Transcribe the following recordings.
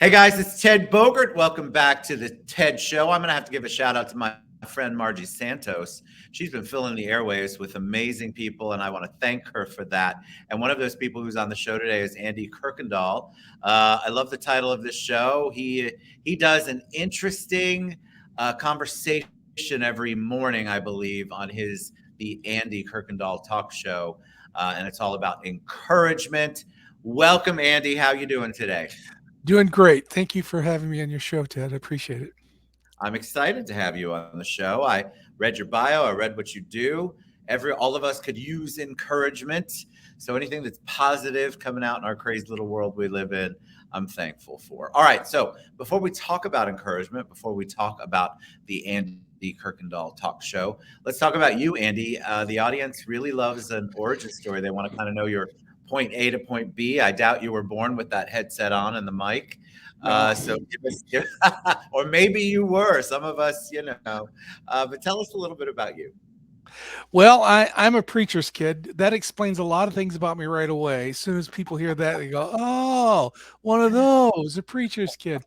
Hey guys, it's Ted Bogert. Welcome back to the TED Show. I'm going to have to give a shout out to my friend Margie Santos. She's been filling the airwaves with amazing people, and I want to thank her for that. And one of those people who's on the show today is Andy Kirkendall. I love the title of this show. He does an interesting conversation every morning, I believe, on the Andy Kirkendall Talk Show, and it's all about encouragement. Welcome, Andy. How you doing today? Doing great. Thank you for having me on your show, Ted. I appreciate it. I'm excited to have you on the show. I read your bio. I read what you do. All of us could use encouragement. So anything that's positive coming out in our crazy little world we live in, I'm thankful for. All right. So before we talk about encouragement, before we talk about the Andy Kirkendall Talk Show, let's talk about you, Andy. The audience really loves an origin story. They want to kind of know your point A to point B. I doubt you were born with that headset on and the mic. So or maybe you were. Some of us, but tell us a little bit about you. Well, I'm a preacher's kid. That explains a lot of things about me right away. As soon as people hear that, they go, "Oh, one of those, a preacher's kid."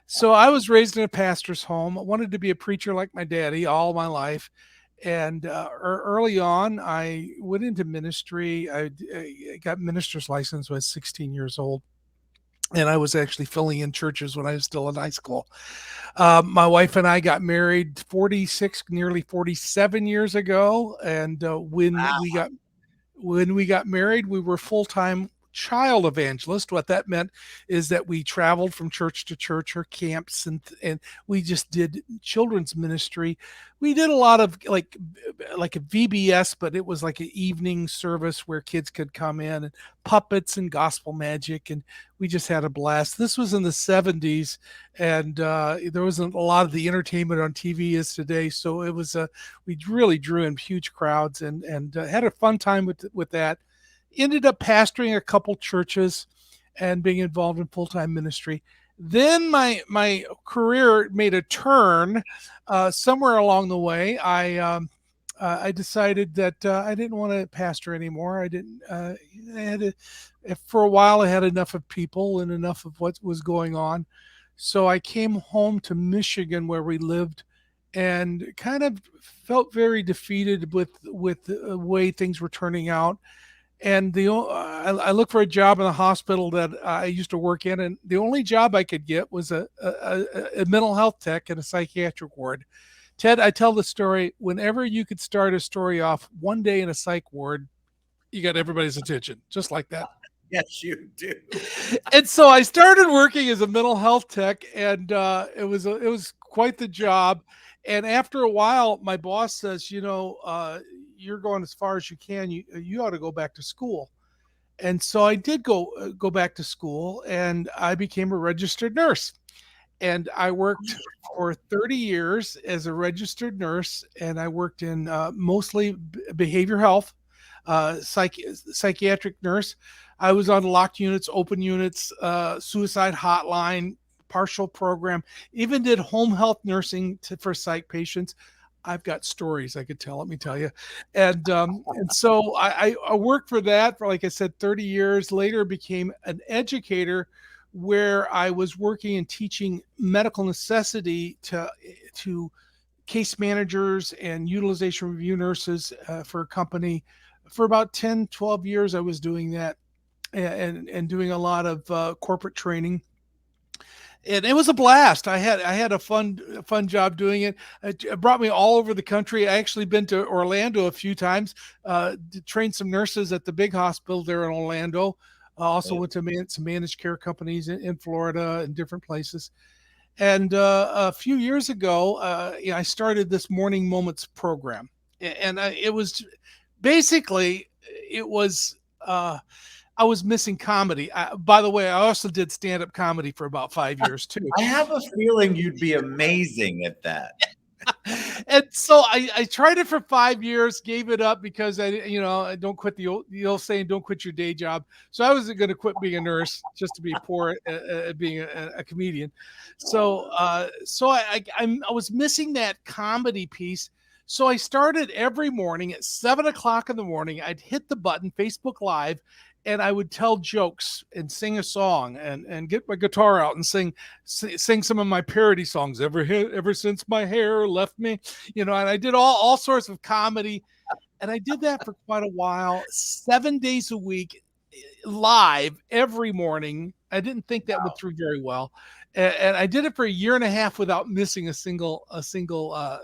So I was raised in a pastor's home. I wanted to be a preacher like my daddy all my life. And early on, I went into ministry. I got minister's license when I was 16 years old. And I was actually filling in churches when I was still in high school. My wife and I got married 46, nearly 47 years ago. And Wow. when we got married, we were full-time child evangelist. What that meant is that we traveled from church to church or camps, and we just did children's ministry. We did a lot of like a VBS, but it was like an evening service where kids could come in, and puppets and gospel magic, and we just had a blast. This was in the 70s, and there wasn't a lot of the entertainment on TV as today, so it was we really drew in huge crowds and had a fun time with that. Ended up pastoring a couple churches and being involved in full-time ministry. Then my career made a turn somewhere along the way. I decided that I didn't want to pastor anymore. I didn't. For a while, I had enough of people and enough of what was going on. So I came home to Michigan, where we lived, and kind of felt very defeated with the way things were turning out. And I looked for a job in the hospital that I used to work in, and the only job I could get was a mental health tech in a psychiatric ward. Ted, I tell the story, whenever you could start a story off one day in a psych ward, you got everybody's attention, just like that. Yes, you do. And so I started working as a mental health tech, and it was quite the job. And after a while, my boss says, you're going as far as you can. You ought to go back to school. And so I did go back to school, and I became a registered nurse. And I worked for 30 years as a registered nurse, and I worked in mostly behavioral health, psychiatric nurse. I was on locked units, open units, suicide hotline, partial program, even did home health nursing for psych patients. I've got stories I could tell, let me tell you. And so I worked for that for, like I said, 30 years. Later became an educator, where I was working and teaching medical necessity to case managers and utilization review nurses for a company. For about 10, 12 years, I was doing that and doing a lot of corporate training. And it was a blast. I had a fun job doing it. It brought me all over the country. I actually been to Orlando a few times, to train some nurses at the big hospital there in Orlando. I also went to some managed care companies in Florida and different places. And a few years ago, I started this Morning Moments program, and it was basically it was. I was missing comedy. By the way, I also did stand-up comedy for about 5 years too. I have a feeling you'd be amazing at that. And so I tried it for 5 years, gave it up because I don't quit the old saying, don't quit your day job. So I wasn't going to quit being a nurse just to be poor at being a comedian. So I was missing that comedy piece. So I started every morning at 7 o'clock in the morning. I'd hit the button, Facebook Live, and I would tell jokes and sing a song and get my guitar out and sing some of my parody songs. Ever since my hair left me, and I did all sorts of comedy, and I did that for quite a while, 7 days a week, live every morning. I didn't think that would through very well, and I did it for a year and a half without missing a single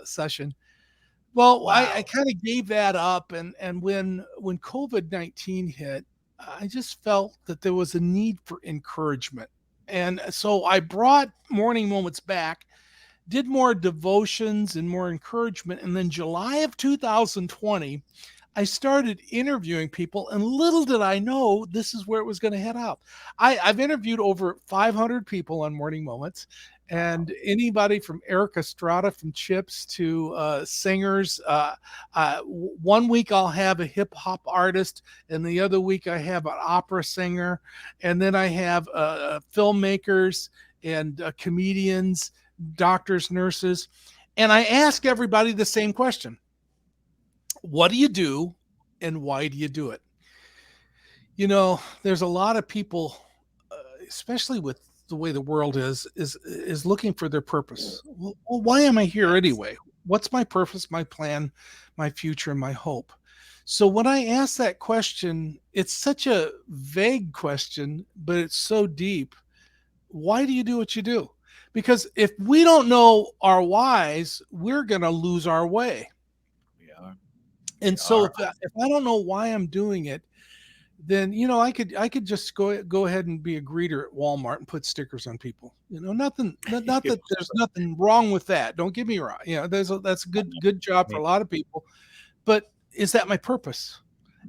session. Well, I Wow. kind of gave that up, and when COVID-19 hit, I just felt that there was a need for encouragement, and so I brought Morning Moments back, did more devotions and more encouragement, and then July of 2020, I started interviewing people, and little did I know this is where it was going to head out. I've interviewed over 500 people on Morning Moments, and anybody from Eric Estrada from Chips to singers. One week I'll have a hip hop artist, and the other week I have an opera singer, and then I have filmmakers and comedians, doctors, nurses, and I ask everybody the same question: what do you do, and why do you do it? There's a lot of people, especially with the way the world is looking for their purpose. Well, why am I here anyway? What's my purpose, my plan, my future, and my hope? So when I ask that question, it's such a vague question, but it's so deep. Why do you do what you do? Because if we don't know our whys, we're going to lose our way. We are. And so if I don't know why I'm doing it, then I could just go ahead and be a greeter at Walmart and put stickers on people. Nothing, not that there's nothing wrong with that. Don't get me wrong. That's a good job for a lot of people. But is that my purpose?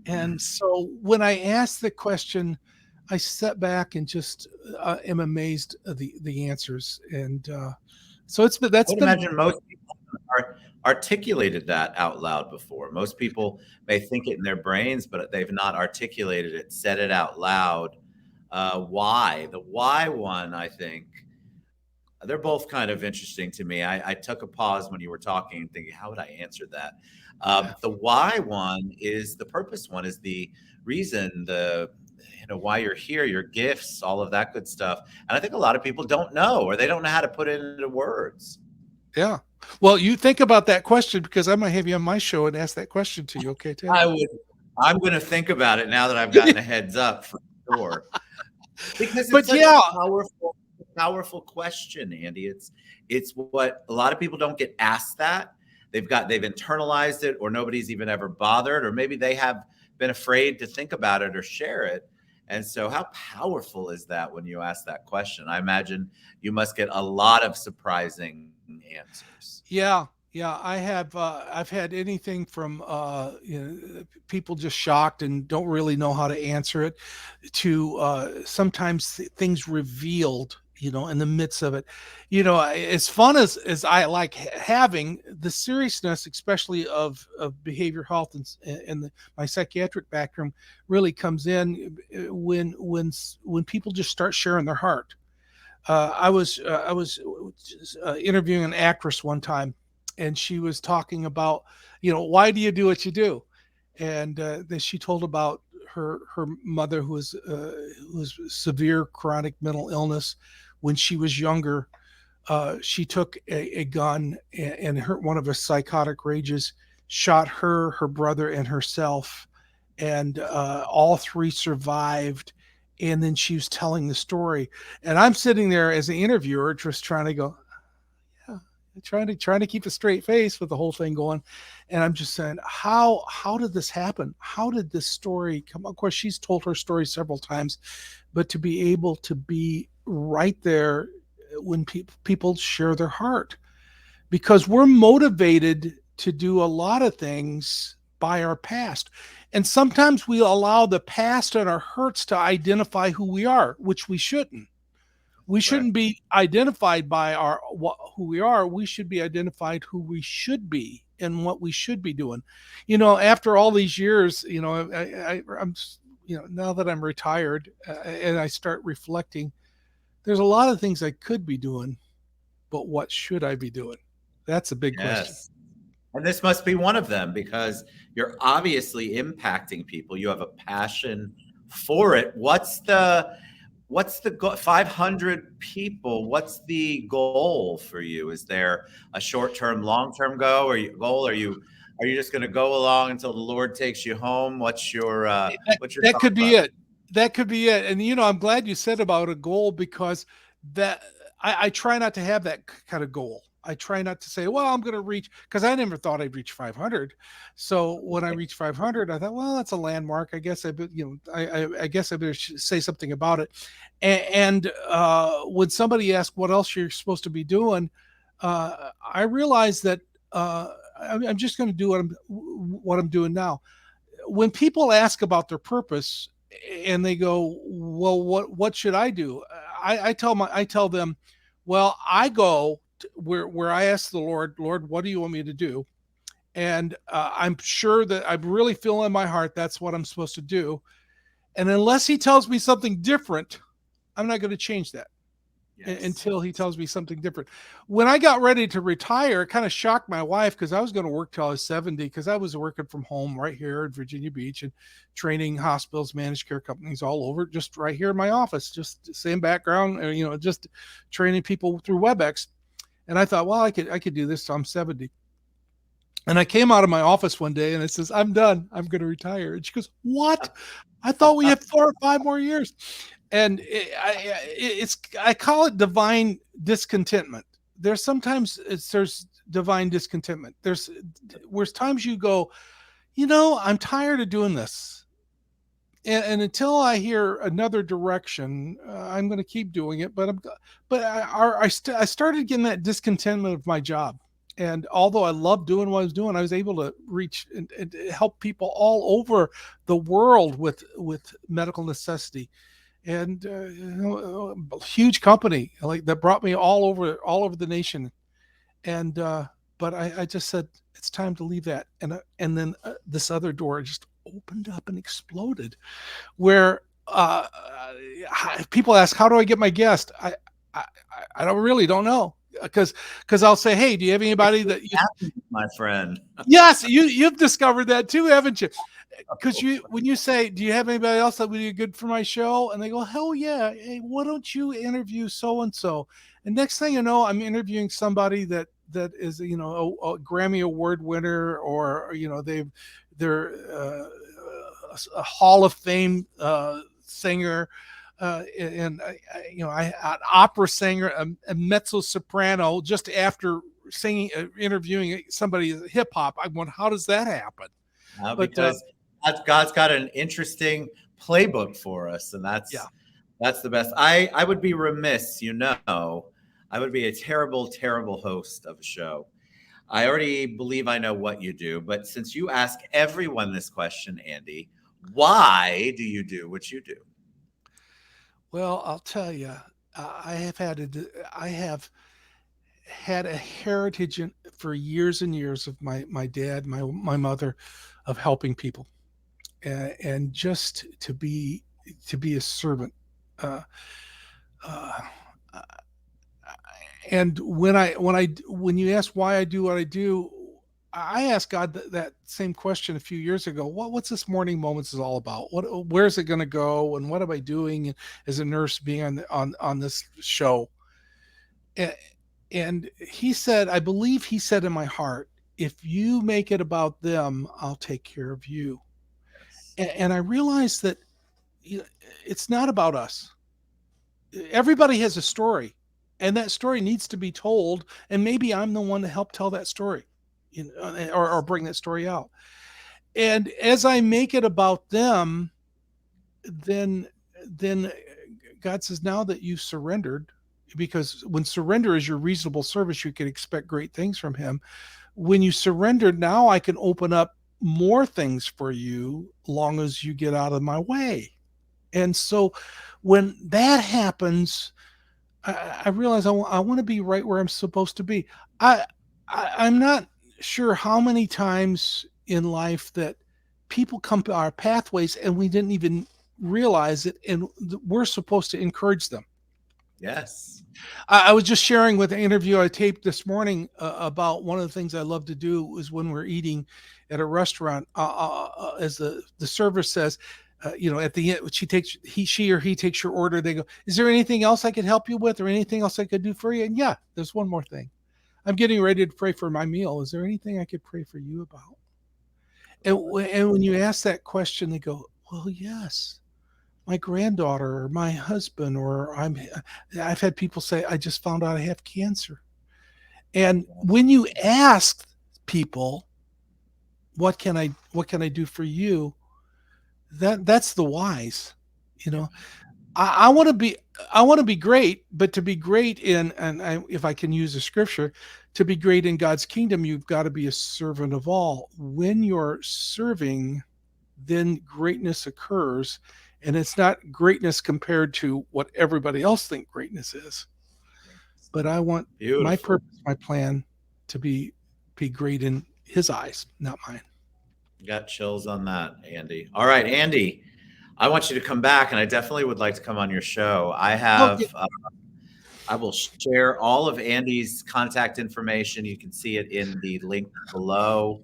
And so when I ask the question, I step back and just am amazed at the answers. And so I would imagine most people are articulated that out loud before. Most people may think it in their brains, but they've not articulated it, said it out loud. Why? The why one, I think, they're both kind of interesting to me. I took a pause when you were talking, thinking, how would I answer that? The why one is the purpose one, is the reason, why you're here, your gifts, all of that good stuff. And I think a lot of people don't know, or they don't know how to put it into words. Yeah. Well, you think about that question, because I might have you on my show and ask that question to you. Okay, Ted? I'm going to think about it now that I've gotten a heads up for sure. Because it's such a powerful question, Andy. It's what a lot of people don't get asked that. They've internalized it, or nobody's even ever bothered, or maybe they have been afraid to think about it or share it. And so how powerful is that when you ask that question? I imagine you must get a lot of surprising answers. Yeah. I have. I've had anything from people just shocked and don't really know how to answer it, to sometimes things revealed, in the midst of it. As fun as I like having, the seriousness, especially of behavioral health and my psychiatric background, really comes in when people just start sharing their heart. I was interviewing an actress one time, and she was talking about, why do you do what you do? And then she told about her mother, who was severe chronic mental illness. When she was younger, she took a gun, and one of her psychotic rages shot her brother, and herself, and all three survived. And then she was telling the story, and I'm sitting there as an interviewer, just trying to go, yeah, trying to keep a straight face with the whole thing going. And I'm just saying, how did this happen? How did this story come? Of course, she's told her story several times, but to be able to be right there when people share their heart, because we're motivated to do a lot of things by our past. And sometimes we allow the past and our hurts to identify who we are, which we shouldn't. We shouldn't be identified by who we are. We should be identified who we should be and what we should be doing. After all these years, I'm now that I'm retired, and I start reflecting, there's a lot of things I could be doing, but what should I be doing? That's a big question. And this must be one of them, because you're obviously impacting people. You have a passion for it. What's the 500 people? What's the goal for you? Is there a short-term, long-term goal? Are you just going to go along until the Lord takes you home? What's your That thought could be process? it. That could be it. And I'm glad you said about a goal, because that I try not to have that kind of goal. I try not to say, well, I'm going to reach, because I never thought I'd reach 500. So when I reached 500, I thought, well, that's a landmark. I guess I guess I better say something about it. And when somebody asks what else you're supposed to be doing, I realized that I'm just going to do what I'm doing now. When people ask about their purpose and they go, well, what should I do? I tell them, well, I go where I ask the Lord, what do you want me to do? And I'm sure that I really feel in my heart that's what I'm supposed to do. And unless he tells me something different, I'm not going to change that. Yes. Until he tells me something different. When I got ready to retire, it kind of shocked my wife, because I was going to work till I was 70, because I was working from home right here in Virginia Beach and training hospitals, managed care companies all over, just right here in my office, just same background, just training people through WebEx. And I thought, well, I could do this till I'm 70. And I came out of my office one day and it says, I'm done. I'm going to retire. And she goes, what? I thought we had 4 or 5 more years. And I call it divine discontentment. There's divine discontentment. There's times you go, I'm tired of doing this. And until I hear another direction, I'm going to keep doing it. But I started getting that discontentment of my job. And although I loved doing what I was doing, I was able to reach and help people all over the world with medical necessity. And a huge company like that brought me all over the nation. And but I just said, it's time to leave that. And then this other door just opened up and exploded, where people ask, how do I get my guest? I don't know. Because I'll say, hey, do you have anybody that my friend? Yes, you've discovered that too, haven't you? Because when you say, do you have anybody else that would be good for my show? And they go, hell yeah. Hey, why don't you interview so-and-so? And next thing you know, I'm interviewing somebody that is, a Grammy Award winner, or, they're a Hall of Fame singer, and an opera singer, a mezzo soprano, just after interviewing somebody hip hop. I wonder, how does that happen? Because God's got an interesting playbook for us, and that's the best. I would be remiss, I would be a terrible, terrible host of a show. I already believe I know what you do, but since you ask everyone this question, Andy, why do you do what you do? Well, I'll tell you, I have had a heritage for years and years of my dad, my mother, of helping people, and just to be a servant. And when you ask why I do what I do, I asked God that same question a few years ago. What's this Morning Moments is all about? Where's it going to go? And what am I doing as a nurse being on this show? And he said, I believe he said in my heart, if you make it about them, I'll take care of you. Yes. And I realized that it's not about us. Everybody has a story, and that story needs to be told. And maybe I'm the one to help tell that story, or bring that story out. And as I make it about them, then God says, now that you've surrendered, because when surrender is your reasonable service, you can expect great things from him. When you surrender, now I can open up more things for you, long as you get out of my way. And so when that happens, I realize I want to be right where I'm supposed to be. I'm not sure how many times in life that people come to our pathways and we didn't even realize it, and we're supposed to encourage them. Yes. I was just sharing with an interview I taped this morning about one of the things I love to do is when we're eating at a restaurant, as the server says, at the end, she or he takes your order. They go, "Is there anything else I could help you with, or anything else I could do for you?" And yeah, there's one more thing. I'm getting ready to pray for my meal. Is there anything I could pray for you about? And when you ask that question, they go, "Well, yes. My granddaughter or my husband, or I've had people say, I just found out I have cancer." And when you ask people, what can I do for you? That's the wise. I want to be great, but to be great if I can use a scripture, to be great in God's kingdom, you've got to be a servant of all. When you're serving, then greatness occurs, and it's not greatness compared to what everybody else think greatness is. But I want my purpose, my plan, to be great in His eyes, not mine. Got chills on that, Andy. All right, Andy, I want you to come back, and I definitely would like to come on your show. I will share all of Andy's contact information. You can see it in the link below.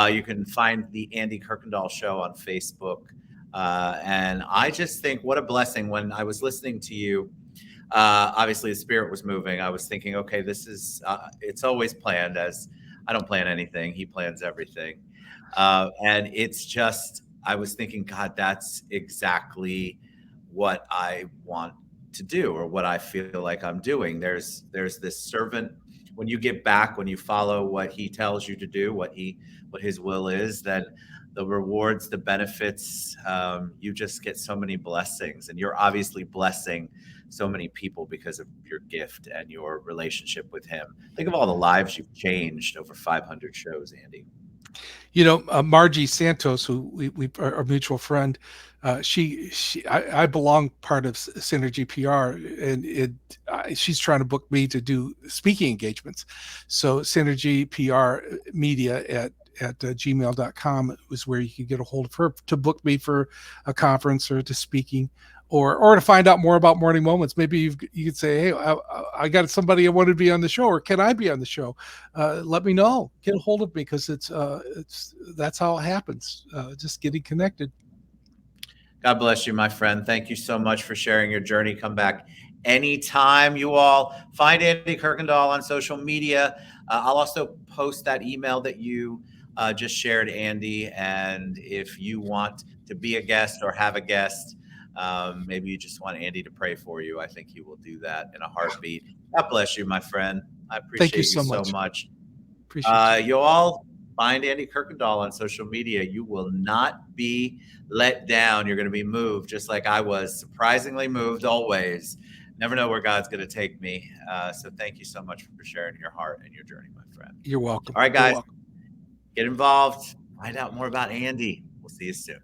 You can find the Andy Kirkendall Show on Facebook. And I just think what a blessing. When I was listening to you, obviously the Spirit was moving. I was thinking, okay, this is, it's always planned, as I don't plan anything. He plans everything. And it's just, I was thinking, God, that's exactly what I want to do, or what I feel like I'm doing. There's this servant. When you give back, when you follow what He tells you to do, what His will is, then the rewards, the benefits, you just get so many blessings. And you're obviously blessing so many people because of your gift and your relationship with Him. Think of all the lives you've changed over 500 shows, Andy. Margie Santos, who we our mutual friend, I belong part of Synergy PR, and she's trying to book me to do speaking engagements. So Synergy PR Media at gmail.com was where you could get a hold of her to book me for a conference or to speaking, or to find out more about Morning Moments. Maybe you could say, hey, I got somebody I want to be on the show, or can I be on the show? Let me know. Get a hold of me, because that's how it happens. Just getting connected. God bless you, my friend. Thank you so much for sharing your journey. Come back anytime. You all find Andy Kirkendall on social media. I'll also post that email that you just shared, Andy. And if you want to be a guest or have a guest, maybe you just want Andy to pray for you, I think he will do that in a heartbeat. God bless you, my friend. I appreciate you so much. Appreciate you. You all find Andy Kirkendall on social media. You will not be let down. You're going to be moved, just like I was, surprisingly moved always. Never know where God's going to take me. So thank you so much for sharing your heart and your journey, my friend. You're welcome. All right, guys, get involved. Find out more about Andy. We'll see you soon.